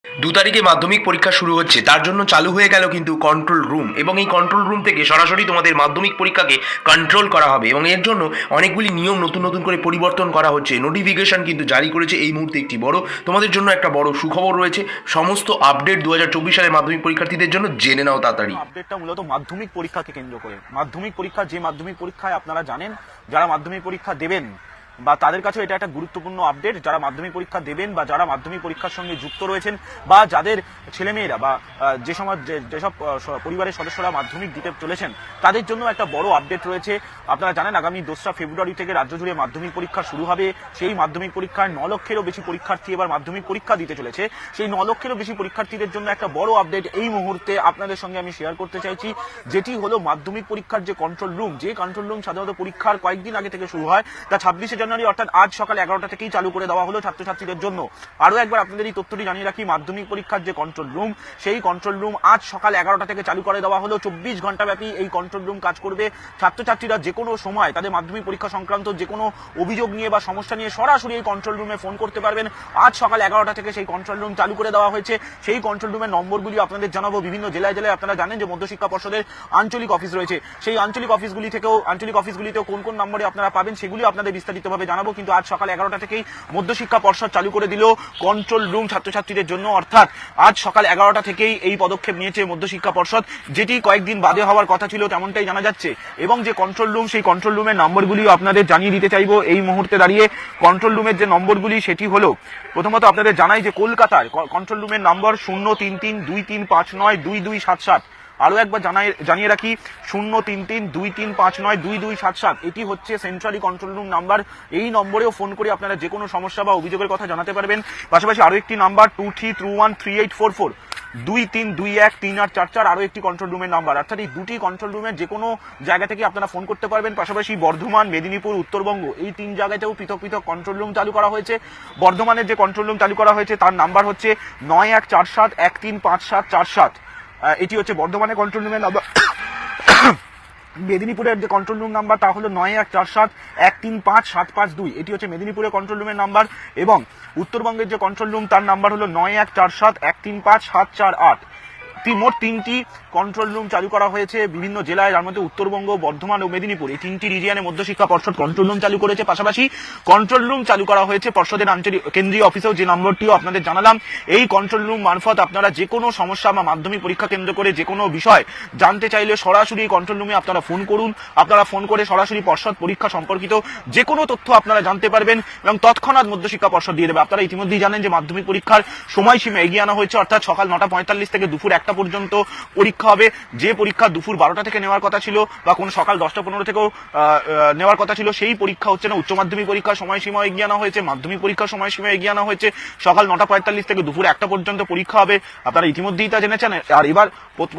দু তারিখে মাধ্যমিক পরীক্ষা শুরু হচ্ছে, তার জন্য চালু হয়ে গেল কিন্তু কন্ট্রোল রুম, এবং এই কন্ট্রোল রুম থেকে সরাসরি তোমাদের মাধ্যমিক পরীক্ষাকে কন্ট্রোল করা হবে এবং এর জন্য অনেকগুলি নিয়ম নতুন নতুন করে পরিবর্তন করা হচ্ছে। নোটিফিকেশন কিন্তু জারি করেছে এই মুহূর্তে একটি বড়, তোমাদের জন্য একটা বড় সুখবর রয়েছে। সমস্ত আপডেট 2024 সালের মাধ্যমিক পরীক্ষার্থীদের জন্য জেনে নাও তাড়াতাড়ি। আপডেটটা মূলত মাধ্যমিক পরীক্ষাকে কেন্দ্র করে। মাধ্যমিক পরীক্ষা, যে মাধ্যমিক পরীক্ষায় আপনারা জানেন যারা মাধ্যমিক পরীক্ষা দেবেন বা তাদের কাছে এটা একটা গুরুত্বপূর্ণ আপডেট, যারা মাধ্যমিক পরীক্ষা দেবেন বা যারা মাধ্যমিক পরীক্ষার সঙ্গে যুক্ত রয়েছেন বা যাদের ছেলেমেয়েরা বা যেসব পরিবারের সদস্যরা মাধ্যমিক দিতে চলেছেন তাদের জন্য একটা বড় আপডেট রয়েছে। আপনারা জানেন আগামী 2রা ফেব্রুয়ারি থেকে রাজ্য জুড়ে মাধ্যমিক পরীক্ষা শুরু হবে। সেই মাধ্যমিক পরীক্ষায় 9 লক্ষেরও বেশি পরীক্ষার্থী এবার মাধ্যমিক পরীক্ষা দিতে চলেছে। সেই 9 লক্ষেরও বেশি পরীক্ষার্থীদের জন্য একটা বড় আপডেট এই মুহূর্তে আপনাদের সঙ্গে আমি শেয়ার করতে চাইছি, যেটি হলো মাধ্যমিক পরীক্ষার যে কন্ট্রোল রুম, যে কন্ট্রোল রুম সাধারণত পরীক্ষার কয়েকদিন আগে থেকে শুরু হয়, তা 26শে জানুয়ারি অর্থাৎ আজ সকাল 11টা থেকেই চালু করে দেওয়া হলো ছাত্রছাত্রীদের জন্য। আরো একবার আপনাদের এই তথ্যটি জানিয়ে রাখি, মাধ্যমিক পরীক্ষার যে কন্ট্রোল রুম, সেই কন্ট্রোল রুম আজ সকাল 11টা থেকে চালু করে দেওয়া হলো। 24 ঘন্টা ব্যাপী এই কন্ট্রোল রুম কাজ করবে। ছাত্রছাত্রীরা যে কোনো সময় তাদের মাধ্যমিক পরীক্ষা সংক্রান্ত যে কোনো অভিযোগ নিয়ে বা সমস্যা নিয়ে সরাসরি এই কন্ট্রোল রুমে ফোন করতে পারবেন। আজ সকাল 11টা থেকে সেই কন্ট্রোল রুম চালু করে দেওয়া হয়েছে। সেই কন্ট্রোল রুমের নম্বরগুলি আপনাদের জানাবো। বিভিন্ন জেলায় জেলায় আপনারা জানেন যে মধ্যশিক্ষা পর্ষদের আঞ্চলিক অফিস রয়েছে, সেই আঞ্চলিক অফিসগুলিতেও কোন কোন নম্বরে আপনারা পাবেন সেগুলি আপনাদের বিস্তারিতভাবে জানাবো। কিন্তু আজ সকাল 11টা থেকেই মধ্যশিক্ষা পর্ষদ চালু করে দিল কন্ট্রোল রুম ছাত্রছাত্রীদের জন্য। অর্থাৎ আজ সকাল 11টা থেকেই এই পদক্ষেপ নিয়েছে মধ্যশিক্ষা পর্ষদ, যেটি কয়েকদিন বাদে হওয়ার কথা ছিল তেমনটাই জানা যাচ্ছে। এবং যে কন্ট্রোল রুম, সেই কন্ট্রোল রুমের নম্বরগুলিও আপনাদের জানিয়ে দিতে চাইবো এই মুহূর্তে দাঁড়িয়ে। কন্ট্রোল রুমের যে নম্বরগুলি সেটি হলো, প্রথমত আপনাদের জানাই যে কলকাতার কন্ট্রোল রুমের নম্বর 03323592277। আরো একবার জানিয়ে রাখি 03323592277। এটি হচ্ছে সেন্ট্রালি কন্ট্রোল রুম নাম্বার। এই নম্বরেও ফোন করে আপনারা যে কোনো সমস্যা বা অভিযোগের কথা জানাতে পারবেন। পাশাপাশি আরো একটি নাম্বার 23213844, 23213844 আরো একটি কন্ট্রোল রুমের নাম্বার। অর্থাৎ এই দুটি কন্ট্রোল রুমের যে কোনো জায়গা থেকে আপনারা ফোন করতে পারবেন। পাশাপাশি বর্ধমান, মেদিনীপুর, উত্তরবঙ্গ এই 3 জায়গাতেও পৃথক পৃথক কন্ট্রোল রুম চালু করা হয়েছে। বর্ধমানের যে কন্ট্রোল রুম চালু করা হয়েছে তার নাম্বার হচ্ছে 9147135747। এটি হচ্ছে বর্ধমানের কন্ট্রোল রুমের নাম্বার। মেদিনীপুরের যে কন্ট্রোল রুম নাম্বার তা হলো 9147135752। এটি হচ্ছে মেদিনীপুরের কন্ট্রোল রুমের নাম্বার। এবং উত্তরবঙ্গের যে কন্ট্রোল রুম তার নাম্বার হলো 9147135748। মোট 3টি কন্ট্রোল রুম চালু করা হয়েছে বিভিন্ন জেলায়, যার মধ্যে উত্তরবঙ্গ, বর্ধমান ও মেদিনীপুর এই 3টি রিজিয়নে মধ্যশিক্ষা পর্ষদ কন্ট্রোল রুম চালু করেছে। পাশাপাশি কন্ট্রোল রুম চালু করা হয়েছে পর্ষদের আঞ্চলিক কেন্দ্রীয় অফিসেও, যে নম্বরটিও আপনাদের জানালাম। এই কন্ট্রোল রুম মারফত আপনারা যে কোনো সমস্যা বা মাধ্যমিক পরীক্ষা কেন্দ্র করে যে কোনো বিষয় জানতে চাইলে সরাসরি এই কন্ট্রোল রুমে আপনারা ফোন করুন। আপনারা ফোন করে সরাসরি পর্ষদ পরীক্ষা সম্পর্কিত যে কোনো তথ্য আপনারা জানতে পারবেন এবং তৎক্ষণাৎ মধ্যশিক্ষা পর্ষদ দিয়ে দেবে। আপনারা ইতিমধ্যেই জানেন যে মাধ্যমিক পরীক্ষার সময়সীমা এগিয়ে আনা হয়েছে, অর্থাৎ সকাল 9টা 45 থেকে দুপুর 1টা পর্যন্ত পরীক্ষা হবে। যে পরীক্ষা দুপুর 12টা থেকে নেওয়ার কথা ছিল বা কোন সকাল 10টা 15 থেকেও নেওয়ার কথা ছিল, সেই পরীক্ষা হচ্ছে না। উচ্চ মাধ্যমিক পরীক্ষার সময়সীমা এগিয়ে আনা হয়েছে, মাধ্যমিক পরীক্ষার সময়সীমা এগিয়ে আনা হয়েছে। সকাল 9টা 45 থেকে দুপুর 1টা পর্যন্ত পরীক্ষা হবে। আপনারা ইতিমধ্যেই তা জেনেছেন। আর এবার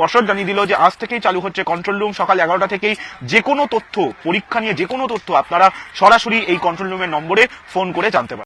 পর্ষদ জানিয়ে দিল যে আজ থেকেই চালু হচ্ছে কন্ট্রোল রুম। সকাল 11টা থেকেই যে কোনো তথ্য, পরীক্ষা নিয়ে যে কোনো তথ্য আপনারা সরাসরি এই কন্ট্রোল রুমের নম্বরে ফোন করে জানতে পারেন।